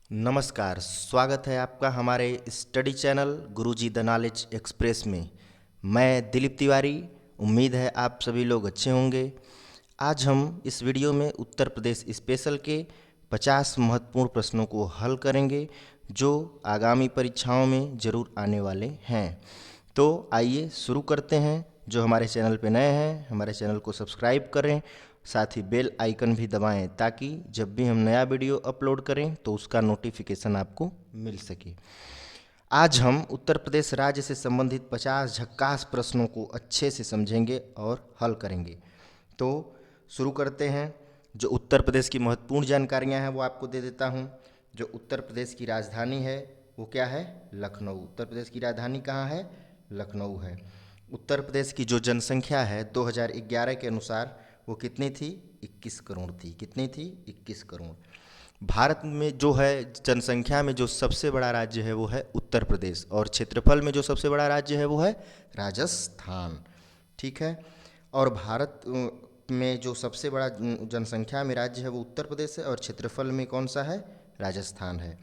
नमस्कार, स्वागत है आपका हमारे study channel Guruji the knowledge express में। मैं दिलीप तिवारी। उम्मीद है आप सभी लोग अच्छे होंगे। आज हम इस वीडियो में उत्तर प्रदेश स्पेशल के 50 महत्वपूर्ण प्रश्नों को हल करेंगे जो आगामी परीक्षाओं में ज़रूर आने वाले हैं। तो आइए शुरू करते हैं। जो हमारे चैनल पे नए हैं हमारे चैनल को सब्सक्राइब करें, साथ ही बेल आइकन भी दबाएं ताकि जब भी हम नया वीडियो अपलोड करें तो उसका नोटिफिकेशन आपको मिल सके। आज हम उत्तर प्रदेश राज्य से संबंधित 50 झक्कास प्रश्नों को अच्छे से समझेंगे और हल करेंगे। तो शुरू करते हैं। जो उत्तर प्रदेश की महत्वपूर्ण जानकारियां हैं वो आपको दे देता हूं। जो उत्तर प्रदेश की राजधानी है वो क्या है? लखनऊ। उत्तर प्रदेश की राजधानी कहाँ है? लखनऊ है। उत्तर प्रदेश की जो जनसंख्या है 2011 के अनुसार वो कितनी थी? 21 करोड़ थी। कितनी थी? 21 करोड़। भारत में जो है जनसंख्या में जो सबसे बड़ा राज्य है वो है उत्तर प्रदेश, और क्षेत्रफल में जो सबसे बड़ा राज्य है वो है राजस्थान। ठीक है। और भारत में जो सबसे बड़ा जनसंख्या में राज्य है वो उत्तर प्रदेश है, और क्षेत्रफल में कौन सा है? राजस्थान है।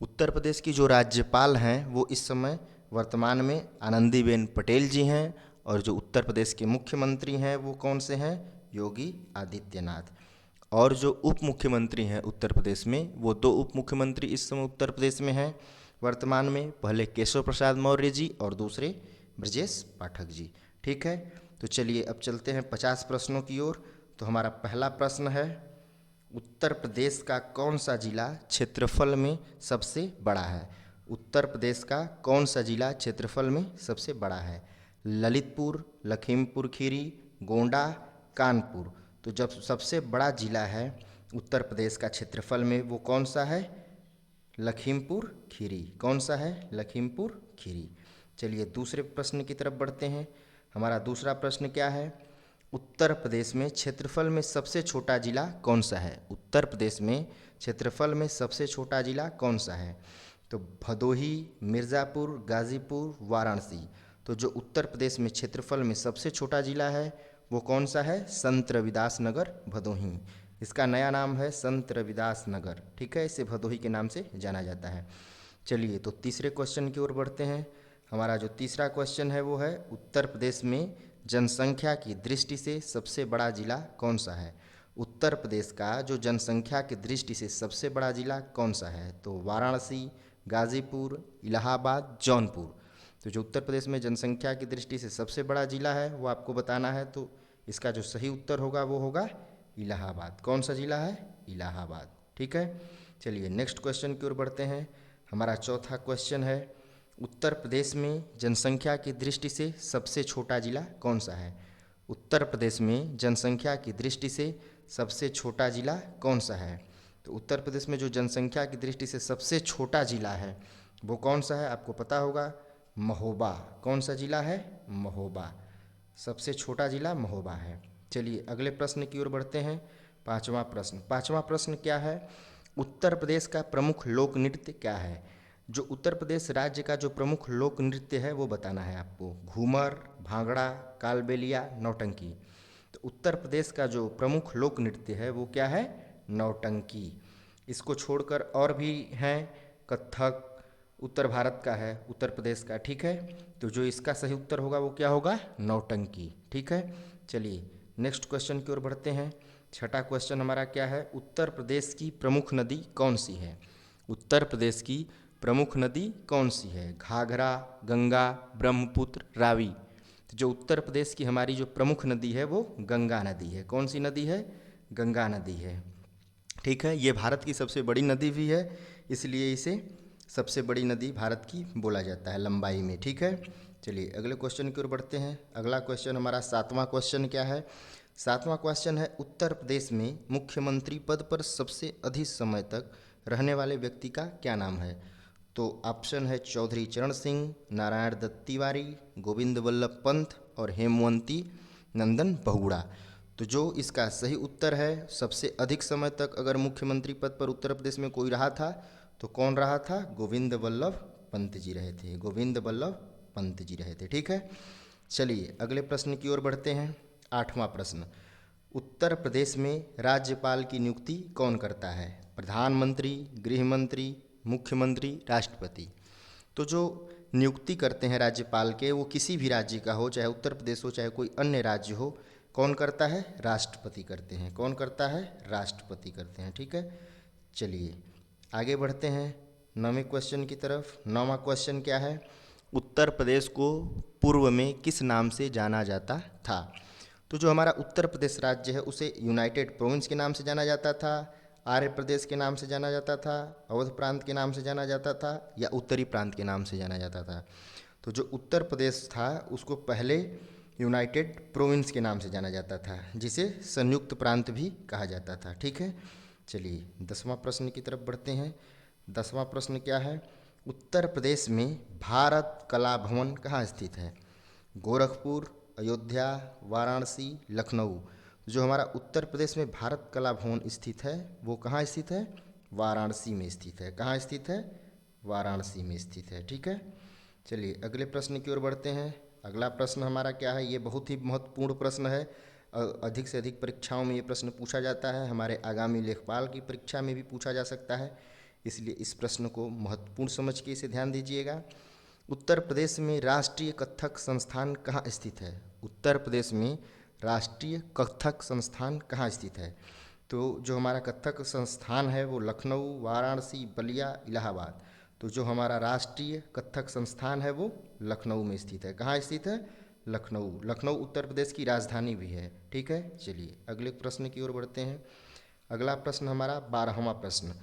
उत्तर प्रदेश की जो राज्यपाल हैं वो इस समय वर्तमान में आनंदीबेन पटेल जी हैं, और जो उत्तर प्रदेश के मुख्यमंत्री हैं वो कौन से हैं? योगी आदित्यनाथ। और जो उप मुख्यमंत्री हैं उत्तर प्रदेश में वो दो उप मुख्यमंत्री इस समय उत्तर प्रदेश में हैं वर्तमान में। पहले केशव प्रसाद मौर्य जी और दूसरे ब्रजेश पाठक जी। ठीक है। तो चलिए अब चलते हैं 50 प्रश्नों की ओर। तो हमारा पहला प्रश्न है, उत्तर प्रदेश का कौन सा जिला क्षेत्रफल में सबसे बड़ा है? उत्तर प्रदेश का कौन सा जिला क्षेत्रफल में सबसे बड़ा है? ललितपुर, लखीमपुर खीरी, गोंडा, कानपुर। तो जब सबसे बड़ा जिला है उत्तर प्रदेश का क्षेत्रफल में वो कौन सा है? लखीमपुर खीरी। कौन सा है? लखीमपुर खीरी। चलिए दूसरे प्रश्न की तरफ बढ़ते हैं। हमारा दूसरा प्रश्न क्या है? उत्तर प्रदेश में क्षेत्रफल में सबसे छोटा जिला कौन सा है? उत्तर प्रदेश में क्षेत्रफल में सबसे छोटा जिला कौन सा है? तो भदोही, मिर्ज़ापुर, गाज़ीपुर, वाराणसी। तो जो उत्तर प्रदेश में क्षेत्रफल में सबसे छोटा जिला है वो कौन सा है? संत रविदास नगर भदोही। इसका नया नाम है संत रविदास नगर। ठीक है, इसे भदोही के नाम से जाना जाता है। चलिए तो तीसरे क्वेश्चन की ओर बढ़ते हैं। हमारा जो तीसरा क्वेश्चन है वो है, उत्तर प्रदेश में जनसंख्या की दृष्टि से सबसे बड़ा जिला कौन सा है? उत्तर प्रदेश का जो जनसंख्या की दृष्टि से सबसे बड़ा जिला कौन सा है? तो वाराणसी, गाज़ीपुर, इलाहाबाद, जौनपुर। तो जो उत्तर प्रदेश में जनसंख्या की दृष्टि से सबसे बड़ा जिला है वो आपको बताना है। तो इसका जो सही उत्तर होगा वो होगा इलाहाबाद। कौन सा जिला है? इलाहाबाद। ठीक है। चलिए नेक्स्ट क्वेश्चन की ओर बढ़ते हैं। हमारा चौथा क्वेश्चन है, उत्तर प्रदेश में जनसंख्या की दृष्टि से सबसे छोटा जिला कौन सा है? उत्तर प्रदेश में जनसंख्या की दृष्टि से सबसे छोटा जिला कौन सा है? तो उत्तर प्रदेश में जो जनसंख्या की दृष्टि से सबसे छोटा जिला है वो कौन सा है? आपको पता होगा, महोबा। कौन सा जिला है? महोबा। सबसे छोटा जिला महोबा है। चलिए अगले प्रश्न की ओर बढ़ते हैं। पांचवा प्रश्न क्या है? उत्तर प्रदेश का प्रमुख लोक नृत्य क्या है? जो उत्तर प्रदेश राज्य का जो प्रमुख लोक नृत्य है वो बताना है आपको। घूमर, भांगड़ा, कालबेलिया, नौटंकी। तो उत्तर प्रदेश का जो प्रमुख लोक नृत्य है वो क्या है? नौटंकी। इसको छोड़कर और भी हैं, कथक उत्तर भारत का है, उत्तर प्रदेश का। ठीक है। तो जो इसका सही उत्तर होगा वो क्या होगा? नौटंकी। ठीक है। चलिए नेक्स्ट क्वेश्चन की ओर बढ़ते हैं। छठा क्वेश्चन हमारा क्या है? उत्तर प्रदेश की प्रमुख नदी कौन सी है? उत्तर प्रदेश की प्रमुख नदी कौन सी है? घाघरा, गंगा, ब्रह्मपुत्र, रावी। तो जो उत्तर प्रदेश की हमारी जो प्रमुख नदी है वो गंगा नदी है। कौन सी नदी है? गंगा नदी है। ठीक है। ये भारत की सबसे बड़ी नदी भी है, इसलिए इसे सबसे बड़ी नदी भारत की बोला जाता है लंबाई में। ठीक है। चलिए अगले क्वेश्चन की ओर बढ़ते हैं। अगला क्वेश्चन हमारा सातवां क्वेश्चन क्या है? सातवां क्वेश्चन है, उत्तर प्रदेश में मुख्यमंत्री पद पर सबसे अधिक समय तक रहने वाले व्यक्ति का क्या नाम है? तो ऑप्शन है चौधरी चरण सिंह, नारायण दत्त तिवारी, गोविंद वल्लभ पंत और हेमवंती नंदन बहुगुणा। तो जो इसका सही उत्तर है, सबसे अधिक समय तक अगर मुख्यमंत्री पद पर उत्तर प्रदेश में कोई रहा था तो कौन रहा था? गोविंद वल्लभ पंत जी रहे थे। गोविंद वल्लभ पंत जी रहे थे। ठीक है। चलिए अगले प्रश्न की ओर बढ़ते हैं। आठवां प्रश्न, उत्तर प्रदेश में राज्यपाल की नियुक्ति कौन करता है? प्रधानमंत्री, गृह मंत्री, मुख्यमंत्री, राष्ट्रपति। तो जो नियुक्ति करते हैं राज्यपाल के, वो किसी भी राज्य का हो, चाहे उत्तर प्रदेश हो चाहे कोई अन्य राज्य हो, कौन करता है? राष्ट्रपति करते हैं। कौन करता है? राष्ट्रपति करते हैं। ठीक है, चलिए आगे बढ़ते हैं 9वें क्वेश्चन की तरफ। 9वां क्वेश्चन क्या है? उत्तर प्रदेश को पूर्व में किस नाम से जाना जाता था? तो जो हमारा उत्तर प्रदेश राज्य है उसे यूनाइटेड प्रोविंस के नाम से जाना जाता था, आर्य प्रदेश के नाम से जाना जाता था, अवध प्रांत के नाम से जाना जाता था, या उत्तरी प्रांत के नाम से जाना जाता था। तो जो उत्तर प्रदेश था उसको पहले यूनाइटेड प्रोविंस के नाम से जाना जाता था, जिसे संयुक्त प्रांत भी कहा जाता था। ठीक है, चलिए 10वां प्रश्न की तरफ बढ़ते हैं। 10वां प्रश्न क्या है? उत्तर प्रदेश में भारत कला भवन कहाँ स्थित है? गोरखपुर, अयोध्या, वाराणसी, लखनऊ। जो हमारा उत्तर प्रदेश में भारत कला भवन स्थित है वो कहाँ स्थित है? वाराणसी में स्थित है। कहाँ स्थित है? वाराणसी में स्थित है। ठीक है, चलिए अगले प्रश्न की ओर बढ़ते हैं। अगला प्रश्न हमारा क्या है? ये बहुत ही महत्वपूर्ण प्रश्न है। अधिक से अधिक परीक्षाओं में ये प्रश्न पूछा जाता है, हमारे आगामी लेखपाल की परीक्षा में भी पूछा जा सकता है, इसलिए इस प्रश्न को महत्वपूर्ण समझ के इसे ध्यान दीजिएगा। उत्तर प्रदेश में राष्ट्रीय कथक संस्थान कहाँ स्थित है? उत्तर प्रदेश में राष्ट्रीय कथक संस्थान कहाँ स्थित है? तो जो हमारा कथक संस्थान है वो लखनऊ, वाराणसी, बलिया, इलाहाबाद। तो जो हमारा राष्ट्रीय कथक संस्थान है वो लखनऊ में स्थित है। कहाँ स्थित है? लखनऊ। लखनऊ उत्तर प्रदेश की राजधानी भी है। ठीक है, चलिए अगले प्रश्न की ओर बढ़ते हैं। अगला प्रश्न हमारा 12वां प्रश्न,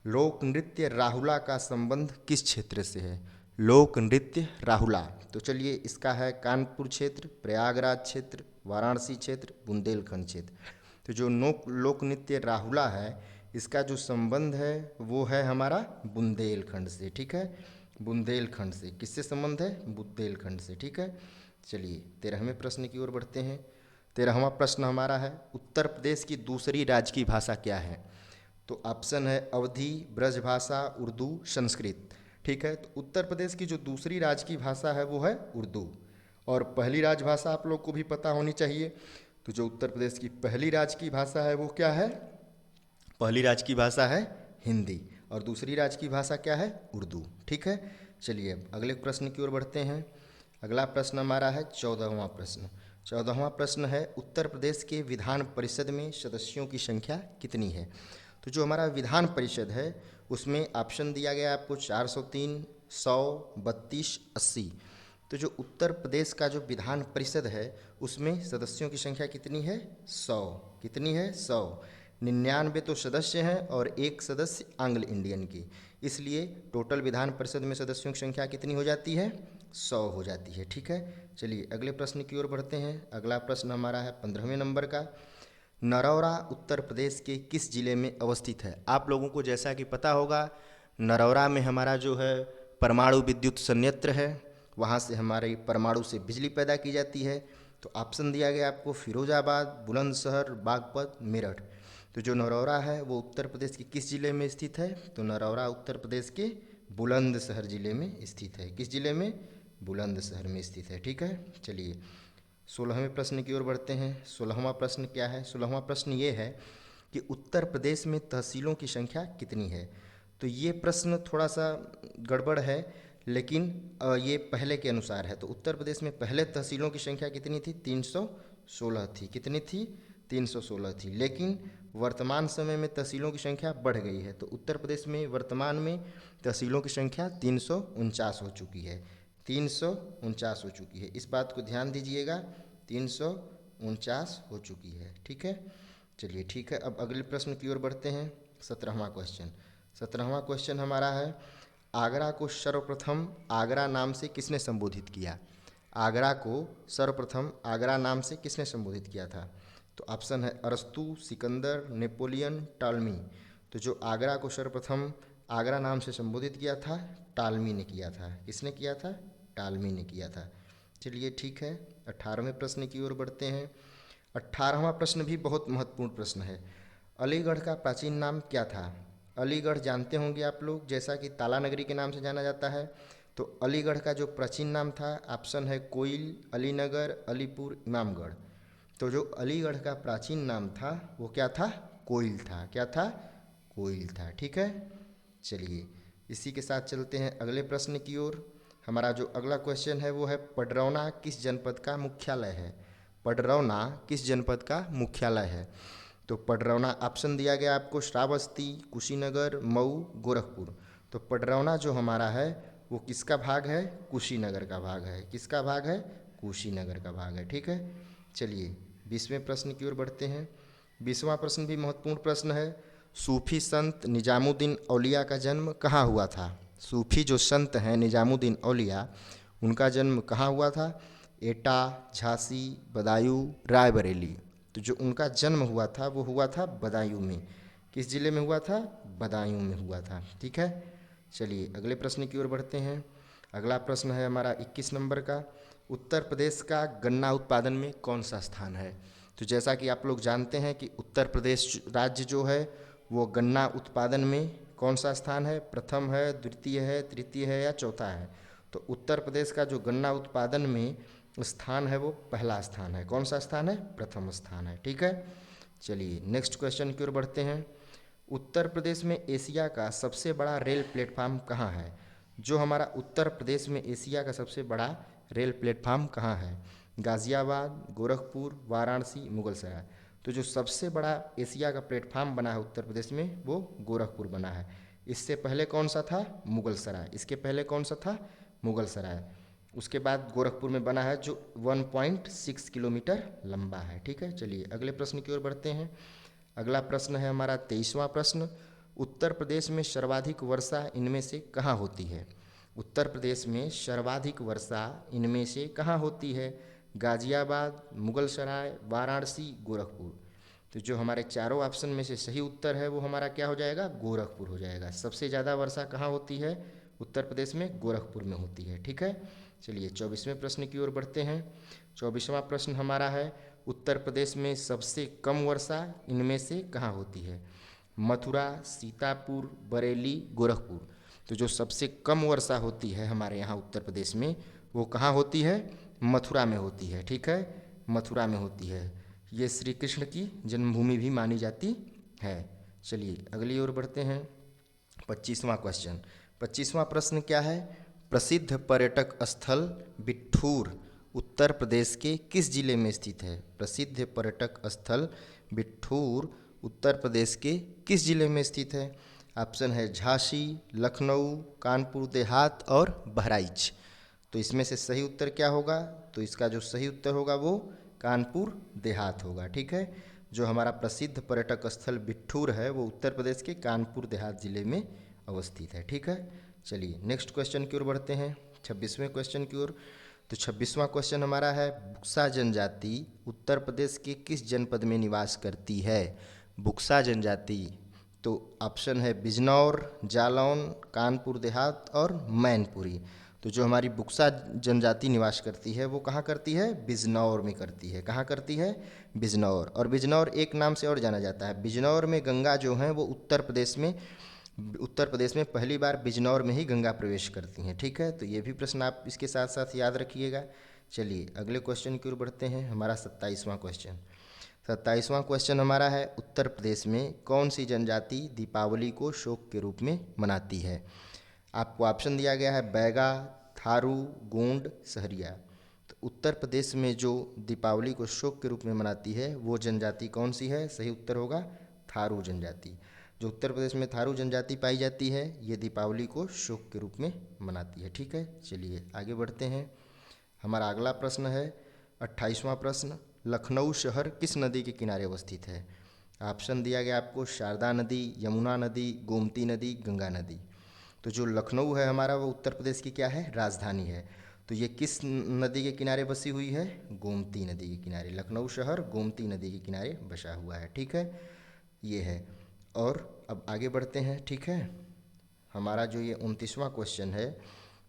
लोक नृत्य राहुला का संबंध किस क्षेत्र से है? लोक नृत्य राहुला, तो चलिए इसका है कानपुर क्षेत्र, प्रयागराज क्षेत्र, वाराणसी क्षेत्र, बुंदेलखंड क्षेत्र। तो जो लोक नृत्य राहुला है इसका जो संबंध है वो है हमारा बुंदेलखंड से। ठीक है, बुंदेलखंड से। किससे संबंध है? बुंदेलखंड से। ठीक है, चलिए 13वें प्रश्न की ओर बढ़ते हैं। 13वां प्रश्न हमारा है, उत्तर प्रदेश की दूसरी राजकीय भाषा क्या है? तो ऑप्शन है अवधी, ब्रजभाषा, उर्दू, संस्कृत। ठीक है, तो उत्तर प्रदेश की जो दूसरी राजकीय भाषा है वो है उर्दू, और पहली राजभाषा आप लोग को भी पता होनी चाहिए। तो जो उत्तर प्रदेश की पहली राजकीय भाषा है वो क्या है? पहली राजकीय भाषा है हिंदी, और दूसरी राजकीय भाषा क्या है? उर्दू। ठीक है, चलिए अब अगले प्रश्न की ओर बढ़ते हैं। अगला प्रश्न हमारा है 14वां प्रश्न। 14वां प्रश्न है, उत्तर प्रदेश के विधान परिषद में सदस्यों की संख्या कितनी है? तो जो हमारा विधान परिषद है उसमें ऑप्शन दिया गया आपको 403, 100, 32, 80। तो जो उत्तर प्रदेश का जो विधान परिषद है उसमें सदस्यों की संख्या कितनी है? 100। कितनी है? 100। 99 तो सदस्य हैं और एक सदस्य आंग्ल इंडियन की, इसलिए टोटल विधान परिषद में सदस्यों की संख्या कितनी हो जाती है? 100 हो जाती है। ठीक है, चलिए अगले प्रश्न की ओर बढ़ते हैं। अगला प्रश्न हमारा है 15वें नंबर का, नरौरा उत्तर प्रदेश के किस जिले में अवस्थित है? आप लोगों को जैसा कि पता होगा नरौरा में हमारा जो है परमाणु विद्युत संयंत्र है, वहाँ से हमारे परमाणु से बिजली पैदा की जाती है। तो ऑप्शन दिया गया आपको फिरोजाबाद, बुलंदशहर, बागपत, मेरठ। तो जो नरौरा है वो उत्तर प्रदेश के किस जिले में स्थित है? तो नरौरा उत्तर प्रदेश के बुलंदशहर जिले में स्थित है। किस जिले में? बुलंदशहर में स्थित है। ठीक है, चलिए 16वें प्रश्न की ओर बढ़ते हैं। 16वां प्रश्न क्या है? 16वां प्रश्न ये है कि उत्तर प्रदेश में तहसीलों की संख्या कितनी है? तो ये प्रश्न थोड़ा सा गड़बड़ है, लेकिन ये पहले के अनुसार है। तो उत्तर प्रदेश में पहले तहसीलों की संख्या कितनी थी? 316 थी। कितनी थी? 316 थी। लेकिन वर्तमान समय में तहसीलों की संख्या बढ़ गई है, तो उत्तर प्रदेश में वर्तमान में तहसीलों की संख्या 349 हो चुकी है। 349 हो चुकी है, इस बात को ध्यान दीजिएगा, 349 हो चुकी है। ठीक है, चलिए ठीक है, अब अगले प्रश्न की ओर बढ़ते हैं। 17वां क्वेश्चन। 17वां क्वेश्चन हमारा है, आगरा को सर्वप्रथम आगरा नाम से किसने संबोधित किया? आगरा को सर्वप्रथम आगरा नाम से किसने संबोधित किया था? तो ऑप्शन है अरस्तु, सिकंदर, नेपोलियन, टालमी। तो जो आगरा को सर्वप्रथम आगरा नाम से संबोधित किया था, टालमी ने किया था। किसने किया था? टालमी ने किया था। चलिए ठीक है, 18वें प्रश्न की ओर बढ़ते हैं। 18वां प्रश्न भी बहुत महत्वपूर्ण प्रश्न है। अलीगढ़ का प्राचीन नाम क्या था? अलीगढ़ जानते होंगे आप लोग, जैसा कि ताला नगरी के नाम से जाना जाता है। तो अलीगढ़ का जो प्राचीन नाम था, ऑप्शन है कोइल, अलीनगर, अलीपुर, इमामगढ़। तो जो अलीगढ़ का प्राचीन नाम था वो क्या था? कोइल था। क्या था? कोइल था। ठीक है, चलिए इसी के साथ चलते हैं अगले प्रश्न की ओर। हमारा जो अगला क्वेश्चन है वो है पडरौना किस जनपद का मुख्यालय है? पडरौना किस जनपद का मुख्यालय है? तो पडरौना ऑप्शन दिया गया आपको श्रावस्ती, कुशीनगर, मऊ, गोरखपुर। तो पडरौना जो हमारा है वो किसका भाग है? कुशीनगर का भाग है। किसका भाग है? कुशीनगर का भाग है। ठीक है, चलिए 20वें प्रश्न की ओर बढ़ते हैं। 20वां प्रश्न भी महत्वपूर्ण प्रश्न है। सूफी संत निजामुद्दीन औलिया का जन्म कहाँ हुआ था? सूफी जो संत हैं निजामुद्दीन औलिया, उनका जन्म कहाँ हुआ था? एटा, झांसी, बदायूं, रायबरेली। तो जो उनका जन्म हुआ था वो हुआ था बदायूं में। किस जिले में हुआ था? बदायूं में हुआ था। ठीक है, चलिए अगले प्रश्न की ओर बढ़ते हैं। अगला प्रश्न है हमारा 21 नंबर का। उत्तर प्रदेश का गन्ना उत्पादन में कौन सा स्थान है? तो जैसा कि आप लोग जानते हैं कि उत्तर प्रदेश राज्य जो है वो गन्ना उत्पादन में कौन सा स्थान है? प्रथम है, द्वितीय है, तृतीय है या चौथा है? तो उत्तर प्रदेश का जो गन्ना उत्पादन में स्थान है वो पहला स्थान है। कौन सा स्थान है? प्रथम स्थान है। ठीक है, चलिए नेक्स्ट क्वेश्चन की ओर बढ़ते हैं। उत्तर प्रदेश में एशिया का सबसे बड़ा रेल प्लेटफार्म कहाँ है? जो हमारा उत्तर प्रदेश में एशिया का सबसे बड़ा रेल प्लेटफार्म कहाँ है? गाज़ियाबाद, गोरखपुर, वाराणसी, मुगलसराय। तो जो सबसे बड़ा एशिया का प्लेटफार्म बना है उत्तर प्रदेश में वो गोरखपुर बना है। इससे पहले कौन सा था? मुगलसराय। इसके पहले कौन सा था? मुगलसराय। उसके बाद गोरखपुर में बना है जो 1.6 किलोमीटर लंबा है। ठीक है, चलिए अगले प्रश्न की ओर बढ़ते हैं। अगला प्रश्न है हमारा 23वां प्रश्न। उत्तर प्रदेश में सर्वाधिक वर्षा इनमें से कहाँ होती है? उत्तर प्रदेश में सर्वाधिक वर्षा इनमें से कहाँ होती है? गाजियाबाद, मुगलसराय, वाराणसी, गोरखपुर। तो जो हमारे चारों ऑप्शन में से सही उत्तर है वो हमारा क्या हो जाएगा? गोरखपुर हो जाएगा। सबसे ज़्यादा वर्षा कहाँ होती है? उत्तर प्रदेश में गोरखपुर में होती है। ठीक है, चलिए 24वें प्रश्न की ओर बढ़ते हैं। 24वां प्रश्न हमारा है उत्तर प्रदेश में सबसे कम वर्षा इनमें से कहाँ होती है? मथुरा, सीतापुर, बरेली, गोरखपुर। तो जो सबसे कम वर्षा होती है हमारे यहाँ उत्तर प्रदेश में वो कहाँ होती है? मथुरा में होती है। ठीक है, मथुरा में होती है। ये श्री कृष्ण की जन्मभूमि भी मानी जाती है। चलिए अगली ओर बढ़ते हैं। 25वां क्वेश्चन। 25वां प्रश्न क्या है? प्रसिद्ध पर्यटक स्थल बिठूर उत्तर प्रदेश के किस जिले में स्थित है? प्रसिद्ध पर्यटक स्थल बिठूर उत्तर प्रदेश के किस जिले में स्थित है? ऑप्शन है झांसी, लखनऊ, कानपुर देहात और बहराइच। तो इसमें से सही उत्तर क्या होगा? तो इसका जो सही उत्तर होगा वो कानपुर देहात होगा। ठीक है, जो हमारा प्रसिद्ध पर्यटक स्थल बिठूर है वो उत्तर प्रदेश के कानपुर देहात जिले में अवस्थित है। ठीक है, चलिए नेक्स्ट क्वेश्चन की ओर बढ़ते हैं, 26वें क्वेश्चन की ओर। तो 26वां क्वेश्चन हमारा है बुक्सा जनजाति उत्तर प्रदेश के किस जनपद में निवास करती है? बुक्सा जनजाति, तो ऑप्शन है बिजनौर, जालौन, कानपुर देहात और मैनपुरी। तो जो हमारी बुक्सा जनजाति निवास करती है वो कहाँ करती है? बिजनौर में करती है। कहाँ करती है? बिजनौर। और बिजनौर एक नाम से और जाना जाता है, बिजनौर में गंगा जो है वो उत्तर प्रदेश में पहली बार बिजनौर में ही गंगा प्रवेश करती हैं। ठीक है, तो ये भी प्रश्न आप इसके साथ साथ याद रखिएगा। चलिए अगले क्वेश्चन की ओर बढ़ते हैं। हमारा 27वां क्वेश्चन। 27वां क्वेश्चन हमारा है उत्तर प्रदेश में कौन सी जनजाति दीपावली को शोक के रूप में मनाती है? आपको ऑप्शन दिया गया है बैगा, थारू, गोंड, सहरिया। तो उत्तर प्रदेश में जो दीपावली को शोक के रूप में मनाती है वो जनजाति कौन सी है? सही उत्तर होगा थारू जनजाति। जो उत्तर प्रदेश में थारू जनजाति पाई जाती है ये दीपावली को शोक के रूप में मनाती है। ठीक है, चलिए आगे बढ़ते हैं। हमारा अगला प्रश्न है 28वां प्रश्न। लखनऊ शहर किस नदी के किनारे अवस्थित है? ऑप्शन दिया गया आपको शारदा नदी, यमुना नदी, गोमती नदी, गंगा नदी। तो जो लखनऊ है हमारा वो उत्तर प्रदेश की क्या है? राजधानी है। तो ये किस नदी के किनारे बसी हुई है? गोमती नदी के किनारे। लखनऊ शहर गोमती नदी के किनारे बसा हुआ है। ठीक है, ये है। और अब आगे बढ़ते हैं। ठीक है, हमारा जो ये 29वां क्वेश्चन है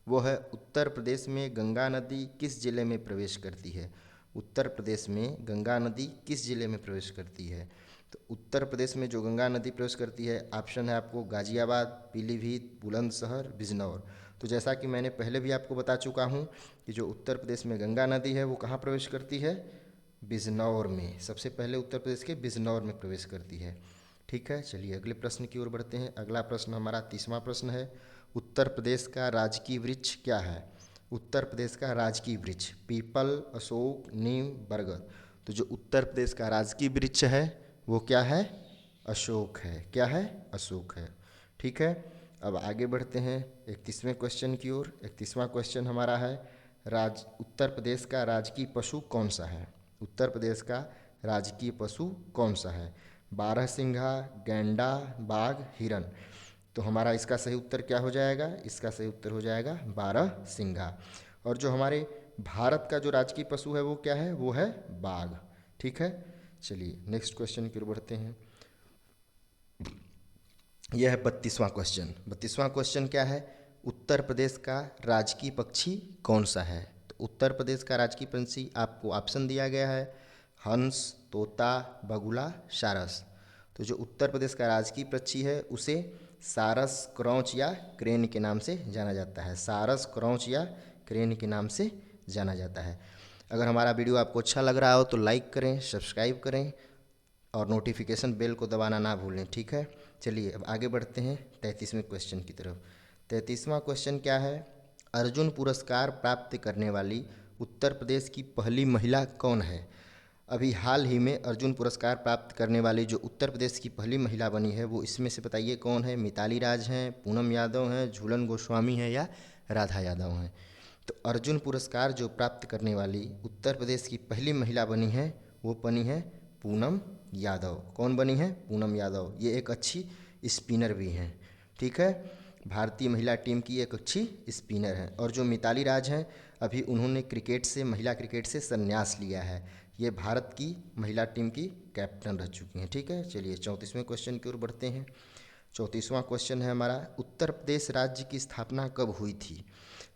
वो है उत्तर प्रदेश में गंगा नदी किस जिले में प्रवेश करती है? उत्तर प्रदेश में गंगा नदी किस जिले में प्रवेश करती है? तो उत्तर प्रदेश में जो गंगा नदी प्रवेश करती है ऑप्शन है आपको गाजियाबाद, पीलीभीत, बुलंदशहर, बिजनौर। तो जैसा कि मैंने पहले भी आपको बता चुका हूँ कि जो उत्तर प्रदेश में गंगा नदी है वो कहाँ प्रवेश करती है? बिजनौर में, सबसे पहले उत्तर प्रदेश के बिजनौर में प्रवेश करती है। ठीक है, चलिए अगले प्रश्न की ओर बढ़ते हैं। अगला प्रश्न हमारा 30वां प्रश्न है, उत्तर प्रदेश का राजकीय वृक्ष क्या है? उत्तर प्रदेश का राजकीय वृक्ष पीपल, अशोक, नीम, बरगद। तो जो उत्तर प्रदेश का राजकीय वृक्ष है वो क्या है? अशोक है। क्या है? अशोक है। ठीक है, अब आगे बढ़ते हैं 31वें क्वेश्चन की ओर। 31वां क्वेश्चन हमारा है, उत्तर प्रदेश का राजकीय पशु कौन सा है? उत्तर प्रदेश का राजकीय पशु कौन सा है? बारहसिंघा, गैंडा, बाघ, हिरन। तो हमारा इसका सही उत्तर क्या हो जाएगा? इसका सही उत्तर हो जाएगा बारहसिंघा। और जो हमारे भारत का जो राजकीय पशु है वो क्या है? वो है बाघ। ठीक है, चलिए नेक्स्ट क्वेश्चन की ओर बढ़ते हैं। यह है 32वां क्वेश्चन। 32वां क्वेश्चन क्या है? उत्तर प्रदेश का राजकीय पक्षी कौन सा है? तो उत्तर प्रदेश का राजकीय पक्षी आपको ऑप्शन दिया गया है, हंस, तोता, बगुला, सारस। तो जो उत्तर प्रदेश का राजकीय पक्षी है उसे सारस, क्रौच या क्रेन के नाम से जाना जाता है। सारस, क्रौच या क्रेन के नाम से जाना जाता है। अगर हमारा वीडियो आपको अच्छा लग रहा हो तो लाइक करें, सब्सक्राइब करें और नोटिफिकेशन बेल को दबाना ना भूलें। ठीक है, चलिए अब आगे बढ़ते हैं 33वें क्वेश्चन की तरफ। 33वां क्वेश्चन क्या है? अर्जुन पुरस्कार प्राप्त करने वाली उत्तर प्रदेश की पहली महिला कौन है? अभी हाल ही में अर्जुन पुरस्कार प्राप्त करने वाली जो उत्तर प्रदेश की पहली महिला बनी है वो इसमें से बताइए कौन है? मिताली राज हैं, पूनम यादव हैं, झूलन गोस्वामी हैं या राधा यादव हैं? तो अर्जुन पुरस्कार जो प्राप्त करने वाली उत्तर प्रदेश की पहली महिला बनी है वो बनी है पूनम यादव। कौन बनी है? पूनम यादव। ये एक अच्छी स्पिनर भी हैं। ठीक है, भारतीय महिला टीम की एक अच्छी स्पिनर हैं। और जो मिताली राज हैं अभी उन्होंने क्रिकेट से, महिला क्रिकेट से संन्यास लिया है। ये भारत की महिला टीम की कैप्टन रह चुकी हैं। ठीक है, चलिए 34वें क्वेश्चन की ओर बढ़ते हैं। 34वां क्वेश्चन है हमारा, उत्तर प्रदेश राज्य की स्थापना कब हुई थी?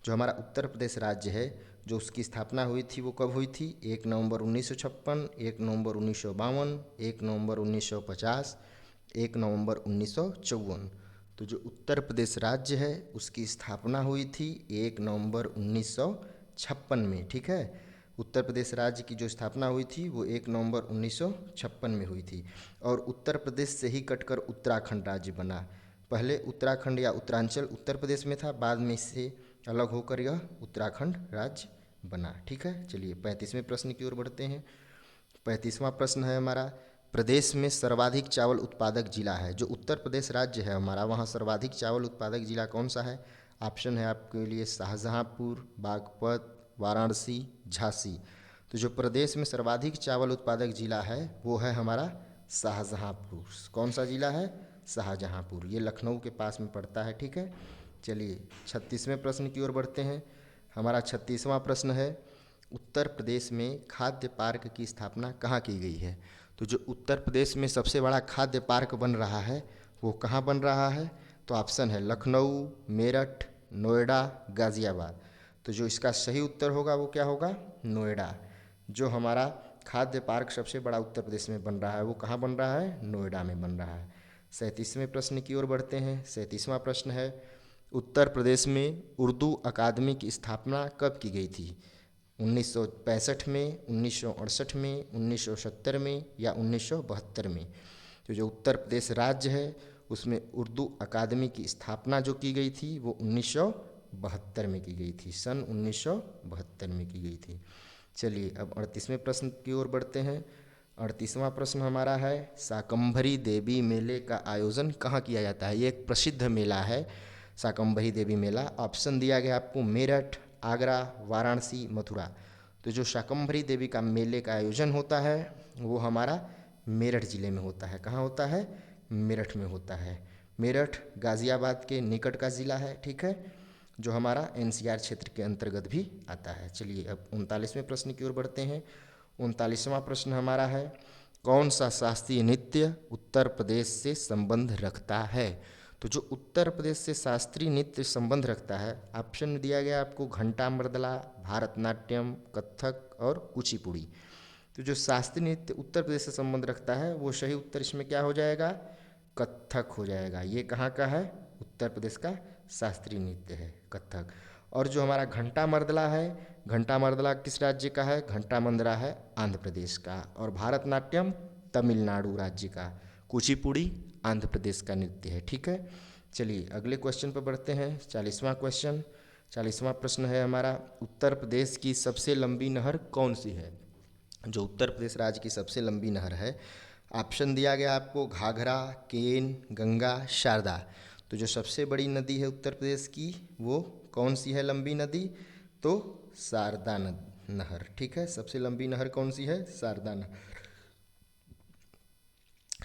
जो हमारा उत्तर प्रदेश राज्य है जो उसकी स्थापना हुई थी वो कब हुई थी? 1 नवंबर 1956, 1 नवंबर 1952, 1 नवंबर 1950, 1 नवंबर 1954। तो जो उत्तर प्रदेश राज्य है उसकी स्थापना हुई थी 1 नवंबर 1956 में। ठीक है, उत्तर प्रदेश राज्य की जो स्थापना हुई थी वो 1 नवंबर 1956 में हुई थी। और उत्तर प्रदेश से ही कटकर उत्तराखंड राज्य बना। पहले उत्तराखंड या उत्तरांचल उत्तर प्रदेश में था, बाद में इससे अलग होकर यह उत्तराखंड राज्य बना। ठीक है, चलिए 35वें प्रश्न की ओर बढ़ते हैं। 35वां प्रश्न है हमारा, प्रदेश में सर्वाधिक चावल उत्पादक जिला है। जो उत्तर प्रदेश राज्य है हमारा वहाँ सर्वाधिक चावल उत्पादक जिला कौन सा है? ऑप्शन है आपके लिए शाहजहाँपुर, बागपत, वाराणसी, झांसी। तो जो प्रदेश में सर्वाधिक चावल उत्पादक जिला है वो है हमारा शाहजहाँपुर। कौन सा जिला है? शाहजहाँपुर। ये लखनऊ के पास में पड़ता है। ठीक है, चलिए 36वें प्रश्न की ओर बढ़ते हैं। हमारा 36वां प्रश्न है, उत्तर प्रदेश में खाद्य पार्क की स्थापना कहाँ की गई है? तो जो उत्तर प्रदेश में सबसे बड़ा खाद्य पार्क बन रहा है वो कहाँ बन रहा है? तो ऑप्शन है लखनऊ, मेरठ, नोएडा, गाज़ियाबाद। तो जो इसका सही उत्तर होगा वो क्या होगा? नोएडा। जो हमारा खाद्य पार्क सबसे बड़ा उत्तर प्रदेश में बन रहा है वो कहाँ बन रहा है? नोएडा में बन रहा है। 37वें प्रश्न की ओर बढ़ते हैं। 37वां प्रश्न है, उत्तर प्रदेश में उर्दू अकादमी की स्थापना कब की गई थी? 1965 में, 1968 में, 1970 में या 1972 में? तो जो उत्तर प्रदेश राज्य है उसमें उर्दू अकादमी की स्थापना जो की गई थी वो 1972 में की गई थी। सन 1972 में की गई थी। चलिए अब 38वें प्रश्न की ओर बढ़ते हैं। 38वां प्रश्न हमारा है, शाकंभरी देवी मेले का आयोजन कहाँ किया जाता है? ये एक प्रसिद्ध मेला है शाकंभरी देवी मेला। ऑप्शन दिया गया आपको मेरठ, आगरा, वाराणसी, मथुरा। तो जो शाकंभरी देवी का मेले का आयोजन होता है वो हमारा मेरठ ज़िले में होता है। कहाँ होता है? मेरठ में होता है। मेरठ गाज़ियाबाद के निकट का ज़िला है। ठीक है, जो हमारा एनसीआर क्षेत्र के अंतर्गत भी आता है। चलिए अब 39वें प्रश्न की ओर बढ़ते हैं। 39वां प्रश्न हमारा है, कौन सा शास्त्रीय नृत्य उत्तर प्रदेश से संबंध रखता है? तो जो उत्तर प्रदेश से शास्त्रीय नृत्य संबंध रखता है, ऑप्शन दिया गया आपको घंटा मर्दला, भारतनाट्यम, कथक और कुचिपुड़ी। तो जो शास्त्रीय नृत्य उत्तर प्रदेश से संबंध रखता है वो सही उत्तर इसमें क्या हो जाएगा? कथक हो जाएगा। ये कहाँ का है? उत्तर प्रदेश का शास्त्रीय नृत्य है कथक। और जो हमारा घंटा मर्दला है, घंटा मर्दला किस राज्य का है? घंटा मंदरा है आंध्र प्रदेश का। और भारतनाट्यम तमिलनाडु राज्य का। कुचिपुड़ी आंध्र प्रदेश का नृत्य है। ठीक है, चलिए अगले क्वेश्चन पर बढ़ते हैं। 40वां क्वेश्चन, 40वां प्रश्न है हमारा, उत्तर प्रदेश की सबसे लंबी नहर कौन सी है? जो उत्तर प्रदेश राज्य की सबसे लंबी नहर है, ऑप्शन दिया गया आपको घाघरा, केन, गंगा, शारदा। तो जो सबसे बड़ी नदी है उत्तर प्रदेश की वो कौन सी है लंबी नदी? तो शारदा नहर। ठीक है, सबसे लंबी नहर कौन सी है? शारदा नहर।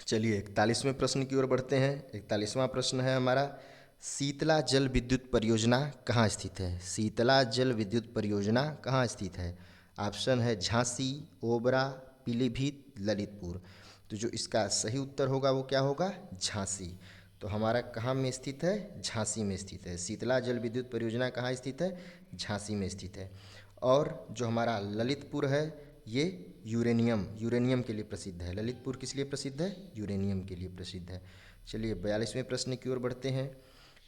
चलिए 41वें प्रश्न की ओर बढ़ते हैं। 41वां प्रश्न है हमारा, शीतला जल विद्युत परियोजना कहाँ स्थित है? शीतला जल विद्युत परियोजना कहाँ स्थित है? ऑप्शन है झांसी, ओबरा, पीलीभीत, ललितपुर। तो जो इसका सही उत्तर होगा वो क्या होगा? झांसी। तो हमारा कहाँ में स्थित है? झांसी में स्थित है। शीतला जल विद्युत परियोजना कहाँ स्थित है? झांसी में स्थित है। और जो हमारा ललितपुर है ये यूरेनियम के लिए प्रसिद्ध है। ललितपुर किस लिए प्रसिद्ध है? यूरेनियम के लिए प्रसिद्ध है। चलिए 42वें प्रश्न की ओर बढ़ते हैं।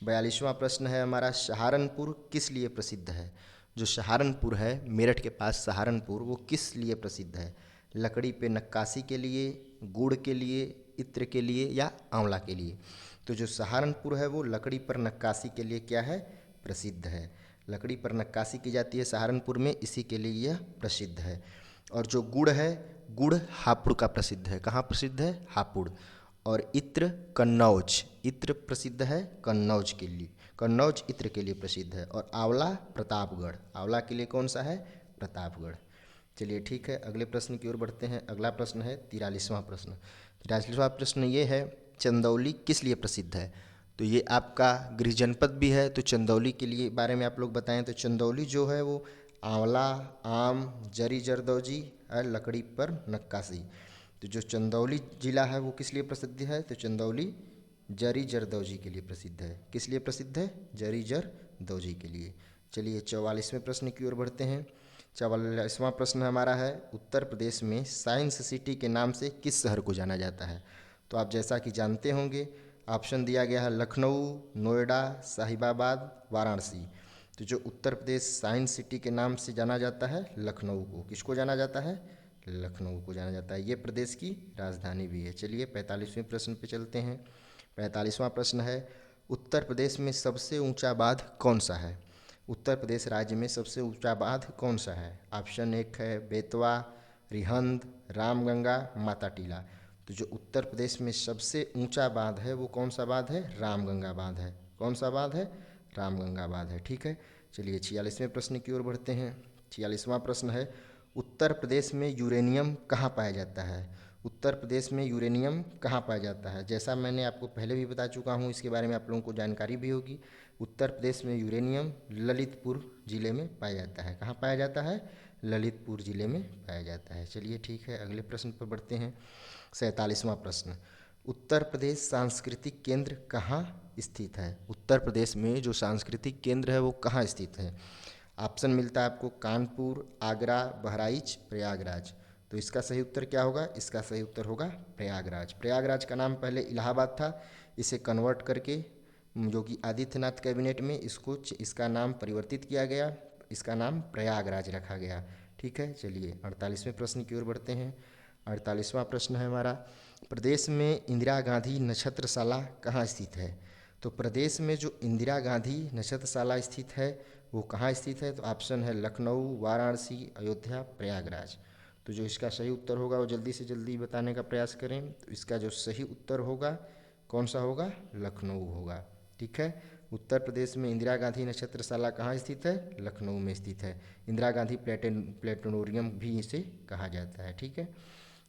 42वां प्रश्न है हमारा, सहारनपुर किस लिए प्रसिद्ध है? जो सहारनपुर है मेरठ के पास सहारनपुर, वो किस लिए प्रसिद्ध है? लकड़ी पे नक्काशी के लिए, गुड़ के लिए, इत्र के लिए या आंवला के लिए? तो जो सहारनपुर है वो लकड़ी पर नक्काशी के लिए क्या है? प्रसिद्ध है। लकड़ी पर नक्काशी की जाती है सहारनपुर में, इसी के लिए यह प्रसिद्ध है। और जो गुड़ है, गुड़ हापुड़ का प्रसिद्ध है। कहाँ प्रसिद्ध है? हापुड़। और इत्र कन्नौज, इत्र प्रसिद्ध है कन्नौज के लिए, कन्नौज इत्र के लिए प्रसिद्ध है। और आंवला प्रतापगढ़, आंवला के लिए कौन सा है? प्रतापगढ़। चलिए ठीक है, अगले प्रश्न की ओर बढ़ते हैं। अगला प्रश्न है 43वां प्रश्न। 43वां प्रश्न ये है, चंदौली किस लिए प्रसिद्ध है? तो ये आपका गृह जनपद भी है, तो चंदौली के लिए बारे में आप लोग बताएं। तो चंदौली जो है वो आंवला, आम, जरी जरदौजी और लकड़ी पर नक्काशी। तो जो चंदौली जिला है वो किस लिए प्रसिद्ध है? तो चंदौली जरी जरदौजी के लिए प्रसिद्ध है। किस लिए प्रसिद्ध है? जरी जरदौजी के लिए। चलिए 44वें प्रश्न की ओर बढ़ते हैं। 44वां प्रश्न हमारा है, उत्तर प्रदेश में साइंस सिटी के नाम से किस शहर को जाना जाता है? तो आप जैसा कि जानते होंगे, ऑप्शन दिया गया है लखनऊ, नोएडा, साहिबाबाद, वाराणसी। तो जो उत्तर प्रदेश साइंस सिटी के नाम से जाना जाता है, लखनऊ को। किसको जाना जाता है? लखनऊ को जाना जाता है। ये प्रदेश की राजधानी भी है। चलिए 45वें प्रश्न पे चलते हैं। 45वां प्रश्न है, उत्तर प्रदेश में सबसे ऊंचा बांध कौन सा है? उत्तर प्रदेश राज्य में सबसे ऊंचा बांध कौन सा है? ऑप्शन 1 है बेतवा, रिहंद, रामगंगा, माता टीला। तो जो उत्तर प्रदेश में सबसे ऊंचा बांध है वो कौन सा बांध है? रामगंगा बांध है। कौन सा बांध है? रामगंगा बांध है। ठीक है, चलिए 46वें प्रश्न की ओर बढ़ते हैं। 46वां प्रश्न है, उत्तर प्रदेश में यूरेनियम कहाँ पाया जाता है? उत्तर प्रदेश में यूरेनियम कहाँ पाया जाता है? जैसा मैंने आपको पहले भी बता चुका हूँ, इसके बारे में आप लोगों को जानकारी भी होगी। उत्तर प्रदेश में यूरेनियम ललितपुर ज़िले में पाया जाता है। कहाँ पाया जाता है? ललितपुर ज़िले में पाया जाता है। चलिए ठीक है, अगले प्रश्न पर बढ़ते हैं। 47वां प्रश्न, उत्तर प्रदेश सांस्कृतिक केंद्र कहाँ स्थित है? उत्तर प्रदेश में जो सांस्कृतिक केंद्र है वो कहाँ स्थित है? ऑप्शन मिलता है आपको कानपुर, आगरा, बहराइच, प्रयागराज। तो इसका सही उत्तर क्या होगा? इसका सही उत्तर होगा प्रयागराज। प्रयागराज का नाम पहले इलाहाबाद था, इसे कन्वर्ट करके जो कि आदित्यनाथ कैबिनेट में इसका नाम परिवर्तित किया गया, इसका नाम प्रयागराज रखा गया। ठीक है, चलिए 48वें प्रश्न की ओर बढ़ते हैं। 48वां प्रश्न है हमारा, प्रदेश में इंदिरा गांधी नक्षत्रशाला कहाँ स्थित है? तो प्रदेश में जो इंदिरा गांधी नक्षत्रशाला स्थित है वो कहाँ स्थित है? तो ऑप्शन है लखनऊ, वाराणसी, अयोध्या, प्रयागराज। तो जो इसका सही उत्तर होगा वो जल्दी से जल्दी बताने का प्रयास करें। तो इसका जो सही उत्तर होगा कौन सा होगा? लखनऊ होगा। ठीक है, उत्तर प्रदेश में इंदिरा गांधी नक्षत्रशाला कहाँ स्थित है? लखनऊ में स्थित है। इंदिरा गांधी प्लेनेटोरियम भी इसे कहा जाता है। ठीक है,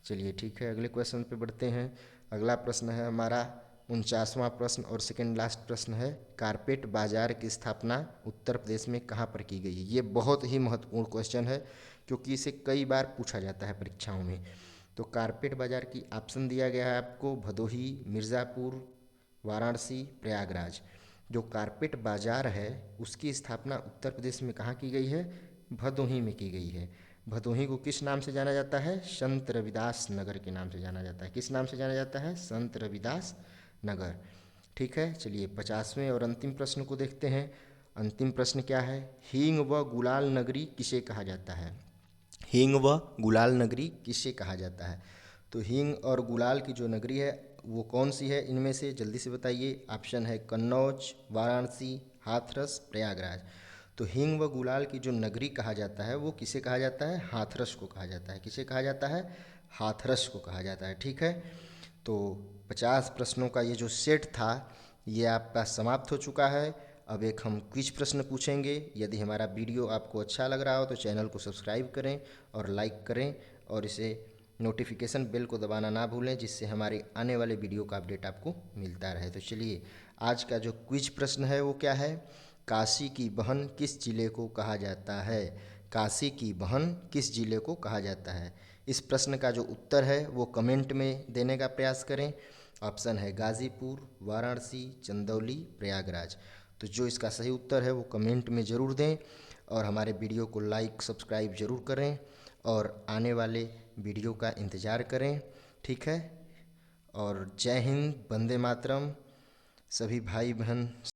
चलिए ठीक है, अगले क्वेश्चन पे बढ़ते हैं। अगला प्रश्न है हमारा 49वां प्रश्न और सेकेंड लास्ट प्रश्न है, कारपेट बाजार की स्थापना उत्तर प्रदेश में कहाँ पर की गई है? ये बहुत ही महत्वपूर्ण क्वेश्चन है क्योंकि इसे कई बार पूछा जाता है परीक्षाओं में। तो कारपेट बाजार की ऑप्शन दिया गया है आपको भदोही, मिर्ज़ापुर, वाराणसी, प्रयागराज। जो कारपेट बाजार है उसकी स्थापना उत्तर प्रदेश में कहाँ की गई है? भदोही में की गई है। भदोही को किस नाम से जाना जाता है? संत रविदास नगर के नाम से जाना जाता है। किस नाम से जाना जाता है? संत रविदास नगर। ठीक है, चलिए 50वें और अंतिम प्रश्न को देखते हैं। अंतिम प्रश्न क्या है? हींग व गुलाल नगरी किसे कहा जाता है? हींग व गुलाल नगरी किसे कहा जाता है? तो हींग और गुलाल की जो नगरी है वो कौन सी है? इनमें से जल्दी से बताइए। ऑप्शन है कन्नौज, वाराणसी, हाथरस, प्रयागराज। तो हींग व गुलाल की जो नगरी कहा जाता है वो किसे कहा जाता है? हाथरस को कहा जाता है। किसे कहा जाता है? हाथरस को कहा जाता है। ठीक है, तो 50 प्रश्नों का ये जो सेट था ये आपका समाप्त हो चुका है। अब एक हम क्विज प्रश्न पूछेंगे। यदि हमारा वीडियो आपको अच्छा लग रहा हो तो चैनल को सब्सक्राइब करें और लाइक करें, और इसे नोटिफिकेशन बेल को दबाना ना भूलें, जिससे हमारे आने वाले वीडियो का अपडेट आपको मिलता रहे। तो चलिए, आज का जो क्विज प्रश्न है वो क्या है? काशी की बहन किस जिले को कहा जाता है? काशी की बहन किस जिले को कहा जाता है? इस प्रश्न का जो उत्तर है वो कमेंट में देने का प्रयास करें। ऑप्शन है गाज़ीपुर, वाराणसी, चंदौली, प्रयागराज। तो जो इसका सही उत्तर है वो कमेंट में ज़रूर दें, और हमारे वीडियो को लाइक सब्सक्राइब ज़रूर करें, और आने वाले वीडियो का इंतज़ार करें। ठीक है, और जय हिंद, वंदे मातरम। सभी भाई बहन